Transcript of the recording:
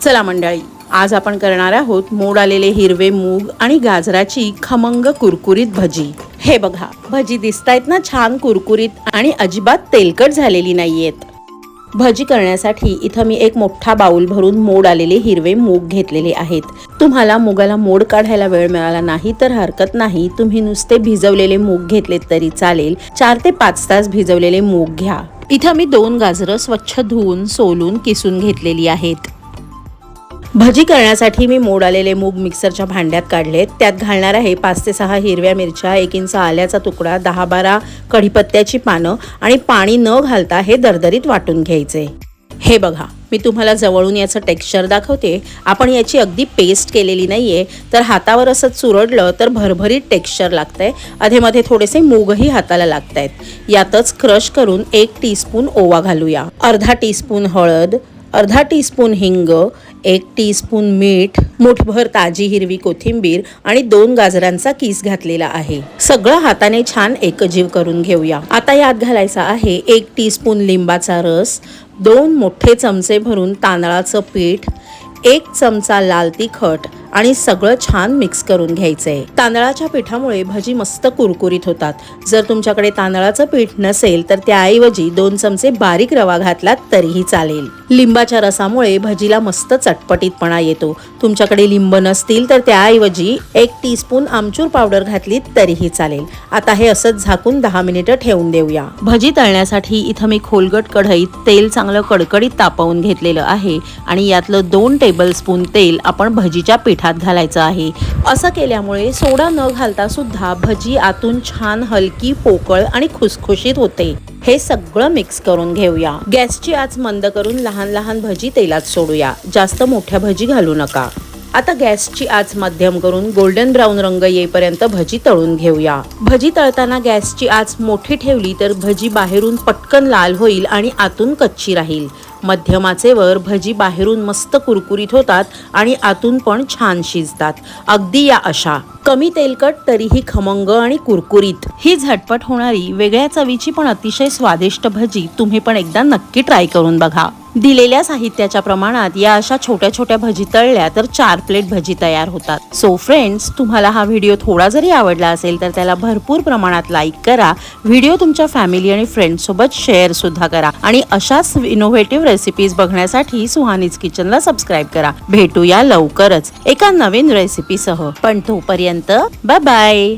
चला मंडळी, आज आपण करणार आहोत मोड आलेले हिरवे मूग आणि गाजराची खमंग कुरकुरीत भजी। हे बघा, भजी दिसतायत ना छान कुरकुरीत आणि अजिबात तेलकट झालेली नाहीयेत। भजी करण्यासाठी इथं मी एक मोठा बाउल भरून मोड आलेले हिरवे मूग घेतलेले आहेत। तुम्हाला मुगाला मोड काढायला वेळ मिळाला नाही तर हरकत नाही, तुम्ही नुसते भिजवलेले मूग घेतलेत तरी चालेल। 4 ते 5 तास भिजवलेले मूग घ्या। इथं मी 2 गाजरं स्वच्छ धुवून सोलून किसून घेतलेली आहेत। भजी करण्यासाठी मी मोड आलेले मूग मिक्सरच्या भांड्यात काढलेत। त्यात घालणार आहे 5 ते 6 हिरव्या मिरच्या, 1 इंच आल्याचा तुकडा, 10-12 कढीपत्त्याची पानं आणि पाणी न घालता हे दरदरीत वाटून घ्यायचे। हे बघा, मी तुम्हाला जवळून याचं टेक्स्चर दाखवते। आपण याची अगदी पेस्ट केलेली नाहीये, तर हातावर असं चुरडलं तर भरभरीत टेक्स्चर लागतंय। अधेमध्ये थोडेसे मूगही हाताला लागतायत। यातच क्रश करून 1 टीस्पून ओवा घालूया, अर्धा टीस्पून हळद, अर्धा टीस्पून हिंग, 1 टीस्पून मीठ, मुठभर ताजी हिरवी कोथिंबीर आणि 2 गाजरांचा किस घातलेला आहे। सगळं हाताने छान एकजीव करून घेऊया। आता यात घालायचा आहे 1 टीस्पून लिंबाचा रस, 2 मोठे चमचे भरून तांदळाचं पीठ, 1 चमचा लाल तिखट आणि सगळं छान मिक्स करून घ्यायचंय। तांदळाच्या पिठामुळे भजी मस्त कुरकुरीत होतात। जर तुमच्याकडे तांदळाचं पीठ नसेल तर त्याऐवजी 2 चमचे बारीक रवा घातलात तरीही चालेल। लिंबाच्या रसामुळे भजीला मस्त चटपटीतपणा येतो। तुमच्याकडे लिंब नसतील तर त्याऐवजी 1 टीस्पून आमचूर पावडर घातली तरीही चालेल। आता हे असंच झाकून 10 मिनिटं ठेवून देऊया। भजी तळण्यासाठी इथं मी खोलगट कढईत तेल चांगलं कडकडीत तापवून घेतलेलं आहे आणि यातलं 2 टेबलस्पून तेल आपण भजीच्या पिठात घालायचं आहे। असं केल्यामुळे सोडा न घालता सुद्धा भजी आतून छान हलकी, पोकळ आणि खुसखुशीत होते। हे सगळं मिक्स करून घेऊया। गॅसची आच मंद करून लहान लहान भजी तेलात सोडूया, जास्त मोठ्या भजी घालू नका। आता गॅसची आच मध्यम करून गोल्डन ब्राऊन रंग येईपर्यंत भजी तळून घेऊया। भजी तळताना गॅसची आच मोठी ठेवली तर भजी बाहेरून पटकन लाल होईल आणि आतून कच्ची राहील। मध्यम आचेवर भजी बाहेरून मस्त कुरकुरीत होतात आणि आतून पण छान शिजतात। अगदी या अशा कमी तेलकट तरीही खमंग आणि कुरकुरीत ही झटपट होणारी वेगळ्या चवीची पण अतिशय स्वादिष्ट भजी तुम्ही पण एकदा नक्की ट्राय करून बघा। दिलेल्या साहित्याच्या प्रमाणात या अशा छोट्या छोट्या भजी तळल्या तर 4 प्लेट भजी तयार होतात। सो फ्रेंड्स, तुम्हाला हा व्हिडिओ थोडा जरी आवडला असेल तर त्याला भरपूर प्रमाणात लाईक करा। व्हिडिओ तुमच्या फॅमिली आणि फ्रेंड्स सोबत शेअर सुद्धा करा आणि अशाच इनोव्हेटिव्ह रेसिपीज बघण्यासाठी सुहानीज किचनला सबस्क्राईब करा। भेटूया लवकरच एका नवीन रेसिपीसह, पण तोपर्यंत बाय बाय।